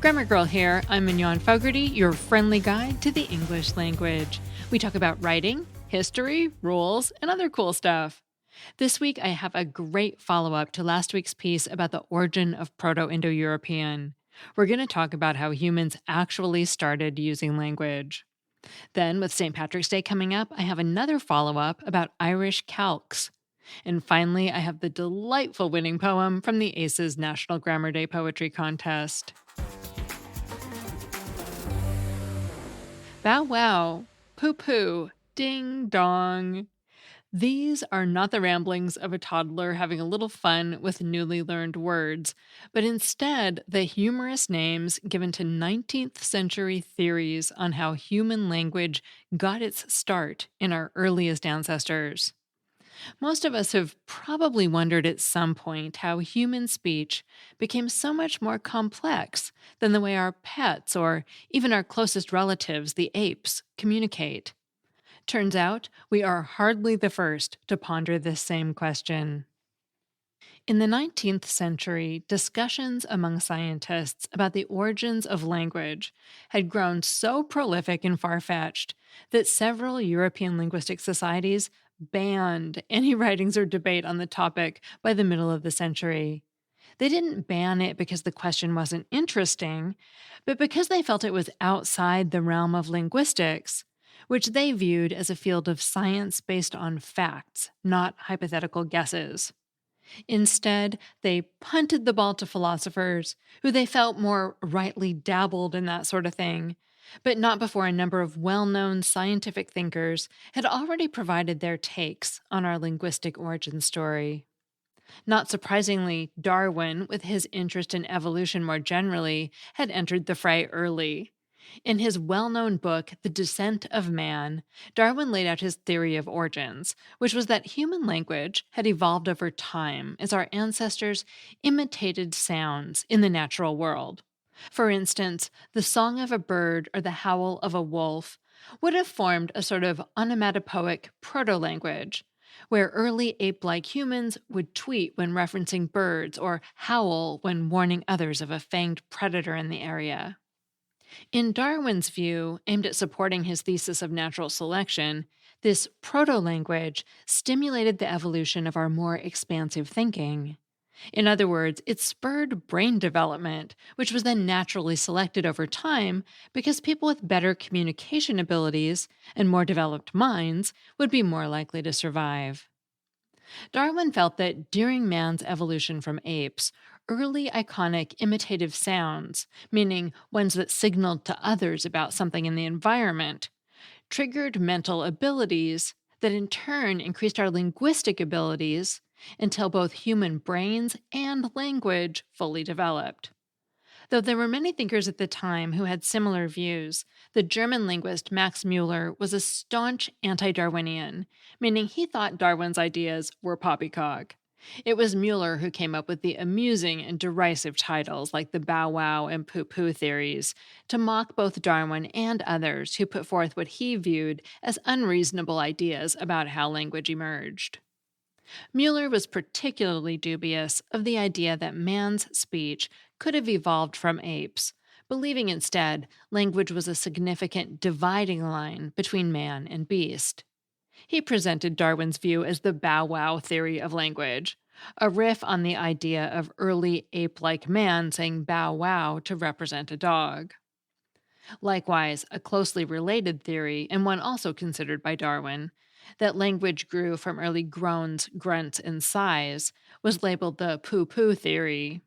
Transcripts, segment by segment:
Grammar Girl here. I'm Mignon Fogarty, your friendly guide to the English language. We talk about writing, history, rules, and other cool stuff. This week, I have a great follow up to last week's piece about the origin of Proto Indo European. We're going to talk about how humans actually started using language. Then, with St. Patrick's Day coming up, I have another follow up about Irish calques. And finally, I have the delightful winning poem from the ACES National Grammar Day Poetry Contest. Bow wow, poo poo, ding dong. These are not the ramblings of a toddler having a little fun with newly learned words, but instead the humorous names given to 19th century theories on how human language got its start in our earliest ancestors. Most of us have probably wondered at some point how human speech became so much more complex than the way our pets or even our closest relatives, the apes, communicate. Turns out we are hardly the first to ponder this same question. In the 19th century, discussions among scientists about the origins of language had grown so prolific and far fetched that several European linguistic societies banned any writings or debate on the topic by the middle of the century. They didn't ban it because the question wasn't interesting, but because they felt it was outside the realm of linguistics, which they viewed as a field of science based on facts, not hypothetical guesses. Instead, they punted the ball to philosophers who they felt more rightly dabbled in that sort of thing, but not before a number of well known scientific thinkers had already provided their takes on our linguistic origin story. Not surprisingly, Darwin, with his interest in evolution more generally, had entered the fray early. In his well known book, The Descent of Man, Darwin laid out his theory of origins, which was that human language had evolved over time as our ancestors imitated sounds in the natural world. For instance, the song of a bird or the howl of a wolf would have formed a sort of onomatopoeic proto language, where early ape like humans would tweet when referencing birds or howl when warning others of a fanged predator in the area. In Darwin's view, aimed at supporting his thesis of natural selection, this proto language stimulated the evolution of our more expansive thinking. In other words, it spurred brain development, which was then naturally selected over time because people with better communication abilities and more developed minds would be more likely to survive. Darwin felt that during man's evolution from apes, early iconic imitative sounds, meaning ones that signaled to others about something in the environment, triggered mental abilities that in turn increased our linguistic abilities until both human brains and language fully developed. Though there were many thinkers at the time who had similar views, the German linguist Max Muller was a staunch anti Darwinian, meaning he thought Darwin's ideas were poppycock. It was Muller who came up with the amusing and derisive titles like the bow wow and poo poo theories to mock both Darwin and others who put forth what he viewed as unreasonable ideas about how language emerged. Mueller was particularly dubious of the idea that man's speech could have evolved from apes, believing instead language was a significant dividing line between man and beast. He presented Darwin's view as the bow wow theory of language, a riff on the idea of early ape like man saying bow wow to represent a dog. Likewise, a closely related theory, and one also considered by Darwin, that language grew from early groans, grunts, and sighs, was labeled the poo poo theory.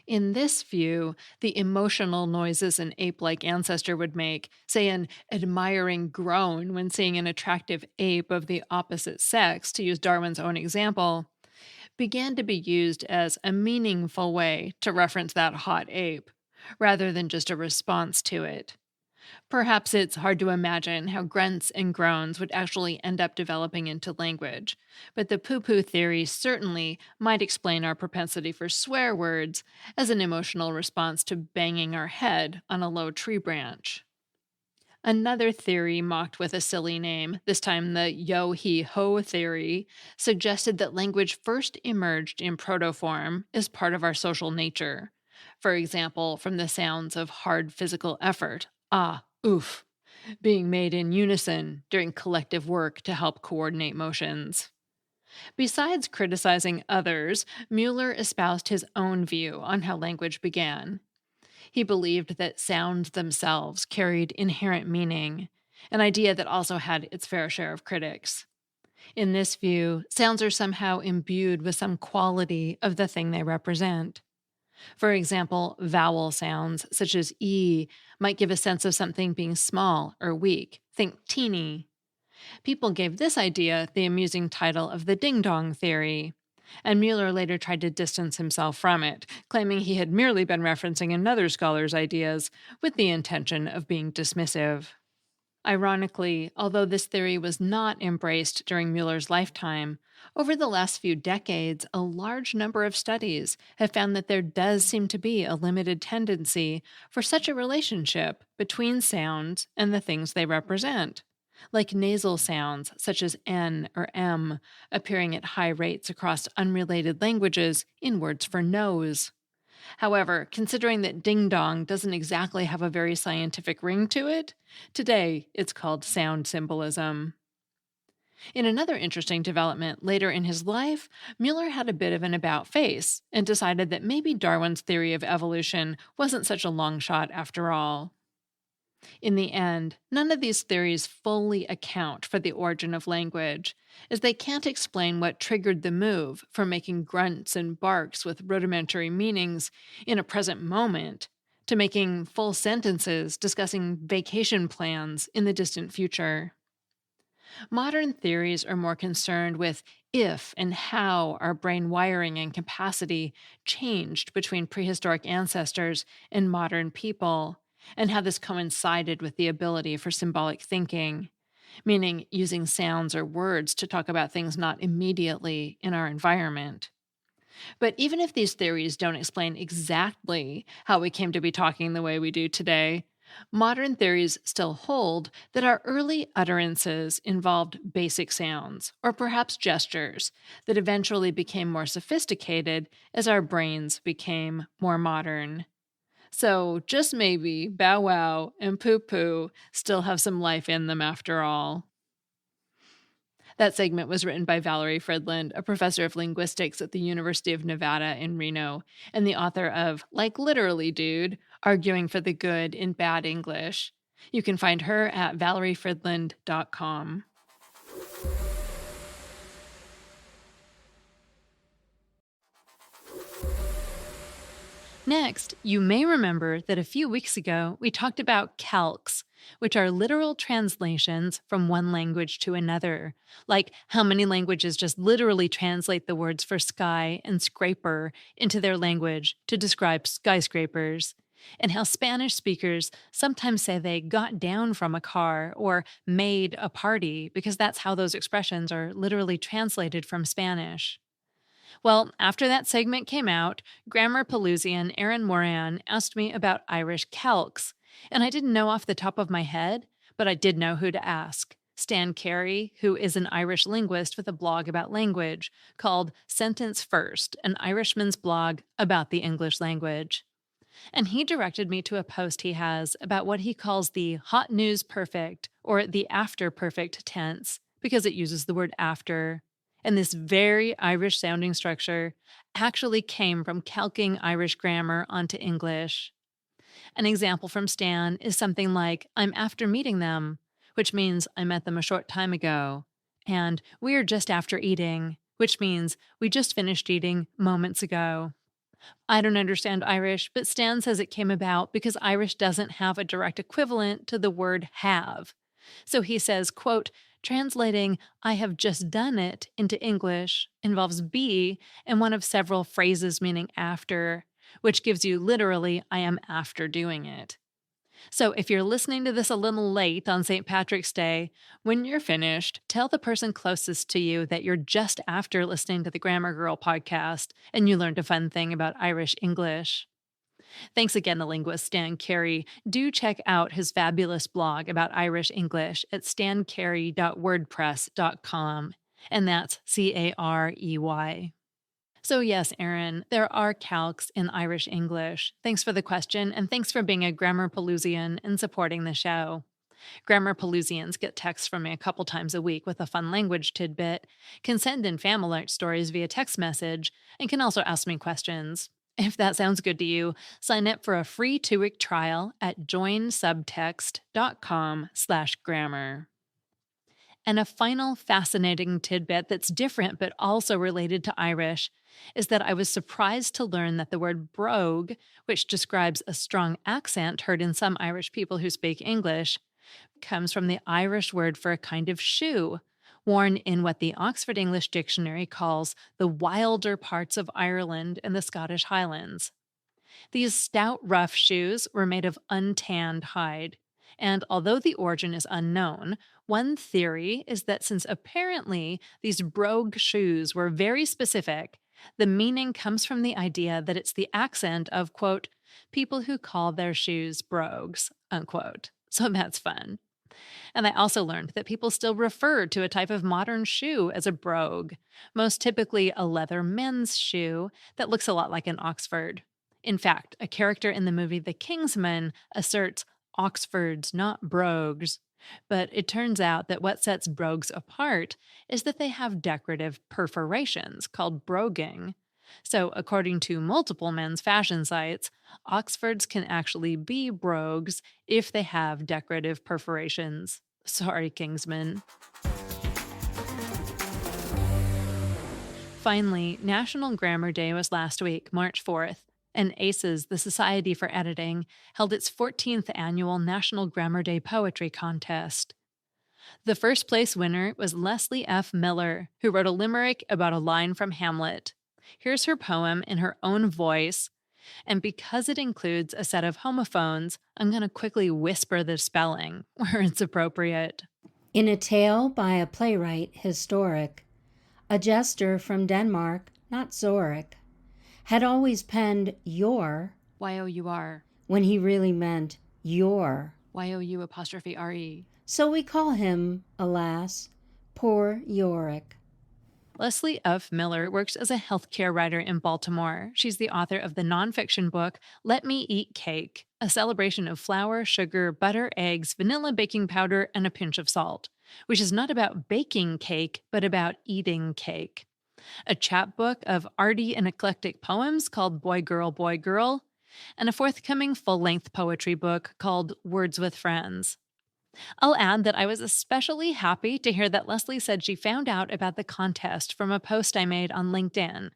In this view, the emotional noises an ape like ancestor would make, say an admiring groan when seeing an attractive ape of the opposite sex, to use Darwin's own example, began to be used as a meaningful way to reference that hot ape, rather than just a response to it. Perhaps it's hard to imagine how grunts and groans would actually end up developing into language, but the poo poo theory certainly might explain our propensity for swear words as an emotional response to banging our head on a low tree branch. Another theory mocked with a silly name, this time the yo he ho theory, suggested that language first emerged in protoform as part of our social nature, For example, from the sounds of hard physical effort, ah, oof, being made in unison during collective work to help coordinate motions. Besides criticizing others, Mueller espoused his own view on how language began. He believed that sounds themselves carried inherent meaning, an idea that also had its fair share of critics. In this view, sounds are somehow imbued with some quality of the thing they represent. For example, vowel sounds, such as E, might give a sense of something being small or weak. Think teeny. People gave this idea the amusing title of the ding dong theory, and Mueller later tried to distance himself from it, claiming he had merely been referencing another scholar's ideas with the intention of being dismissive. Ironically, although this theory was not embraced during Mueller's lifetime, over the last few decades, a large number of studies have found that there does seem to be a limited tendency for such a relationship between sounds and the things they represent, like nasal sounds such as N or M appearing at high rates across unrelated languages in words for nose. However, considering that ding dong doesn't exactly have a very scientific ring to it, today it's called sound symbolism. In another interesting development later in his life, Mueller had a bit of an about face and decided that maybe Darwin's theory of evolution wasn't such a long shot after all. In the end, none of these theories fully account for the origin of language, as they can't explain what triggered the move from making grunts and barks with rudimentary meanings in a present moment to making full sentences discussing vacation plans in the distant future. Modern theories are more concerned with if and how our brain wiring and capacity changed between prehistoric ancestors and modern people, and how this coincided with the ability for symbolic thinking, meaning using sounds or words to talk about things not immediately in our environment. But even if these theories don't explain exactly how we came to be talking the way we do today, modern theories still hold that our early utterances involved basic sounds, or perhaps gestures, that eventually became more sophisticated as our brains became more modern. So, just maybe bow wow and poo poo still have some life in them after all. That segment was written by Valerie Fridland, a professor of linguistics at the University of Nevada in Reno, and the author of Like Literally Dude, Arguing for the Good in Bad English. You can find her at valeriefridland.com. Next, you may remember that a few weeks ago we talked about calques, which are literal translations from one language to another, like how many languages just literally translate the words for sky and scraper into their language to describe skyscrapers, and how Spanish speakers sometimes say they got down from a car or made a party because that's how those expressions are literally translated from Spanish. Well, after that segment came out, Grammar Pelusian Erin Moran asked me about Irish calques, and I didn't know off the top of my head, but I did know who to ask. Stan Carey, who is an Irish linguist with a blog about language called Sentence First, an Irishman's blog about the English language. And he directed me to a post he has about what he calls the hot news perfect or the after perfect tense, because it uses the word after. And this very Irish sounding structure actually came from calquing Irish grammar onto English. An example from Stan is something like, I'm after meeting them, which means I met them a short time ago. And we're just after eating, which means we just finished eating moments ago. I don't understand Irish, but Stan says it came about because Irish doesn't have a direct equivalent to the word have. So he says, quote, translating I have just done it into English involves be and one of several phrases meaning after, which gives you literally I am after doing it. So if you're listening to this a little late on St. Patrick's Day, when you're finished, tell the person closest to you that you're just after listening to the Grammar Girl podcast and you learned a fun thing about Irish English. Thanks again to linguist Stan Carey. Do check out his fabulous blog about Irish English at stancarey.wordpress.com. And that's Carey. So, yes, Erin, there are calcs in Irish English. Thanks for the question, and thanks for being a Grammar Pelusian and supporting the show. Grammar Pelusians get texts from me a couple times a week with a fun language tidbit, can send in Familart stories via text message, and can also ask me questions. If that sounds good to you, sign up for a free 2-week trial at joinsubtext.com/grammar. And a final fascinating tidbit that's different but also related to Irish is that I was surprised to learn that the word brogue, which describes a strong accent heard in some Irish people who speak English, comes from the Irish word for a kind of shoe, worn in what the Oxford English Dictionary calls the wilder parts of Ireland and the Scottish Highlands. These stout, rough shoes were made of untanned hide. And although the origin is unknown, one theory is that since apparently these brogue shoes were very specific, the meaning comes from the idea that it's the accent of, quote, people who call their shoes brogues, unquote. So that's fun. And I also learned that people still refer to a type of modern shoe as a brogue, most typically a leather men's shoe that looks a lot like an Oxford. In fact, a character in the movie The Kingsman asserts Oxfords, not brogues. But it turns out that what sets brogues apart is that they have decorative perforations called broguing. So, according to multiple men's fashion sites, Oxfords can actually be brogues if they have decorative perforations. Sorry, Kingsman. Finally, National Grammar Day was last week, March 4th, and ACES, the Society for Editing, held its 14th annual National Grammar Day Poetry Contest. The first place winner was Leslie F. Miller, who wrote a limerick about a line from Hamlet. Here's her poem in her own voice, and because it includes a set of homophones, I'm going to quickly whisper the spelling where it's appropriate. In a tale by a playwright historic, a jester from Denmark, not Zurich, had always penned your Y-O-U-R. when he really meant your. Y-O-U''re. So we call him, alas, poor Yorick. Leslie F. Miller works as a healthcare writer in Baltimore. She's the author of the nonfiction book Let Me Eat Cake, a celebration of flour, sugar, butter, eggs, vanilla baking powder, and a pinch of salt, which is not about baking cake, but about eating cake. A chapbook of arty and eclectic poems called Boy, Girl, and a forthcoming full-length poetry book called Words with Friends. I'll add that I was especially happy to hear that Leslie said she found out about the contest from a post I made on LinkedIn.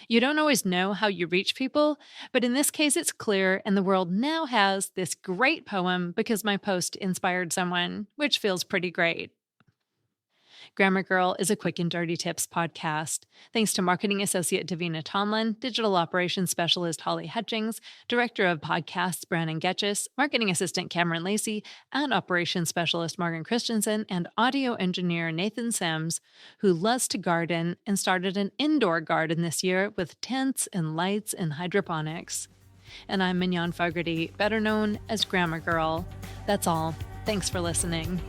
You don't always know how you reach people, but in this case it's clear, and the world now has this great poem because my post inspired someone, which feels pretty great. Grammar Girl is a quick and dirty tips podcast. Thanks to marketing associate Davina Tomlin, digital operations specialist Holly Hutchings, director of podcasts Brandon Getchis, marketing assistant Cameron Lacey, and operations specialist Morgan Christensen, and audio engineer Nathan Sims, who loves to garden and started an indoor garden this year with tents and lights and hydroponics. And I'm Mignon Fogarty, better known as Grammar Girl. That's all. Thanks for listening.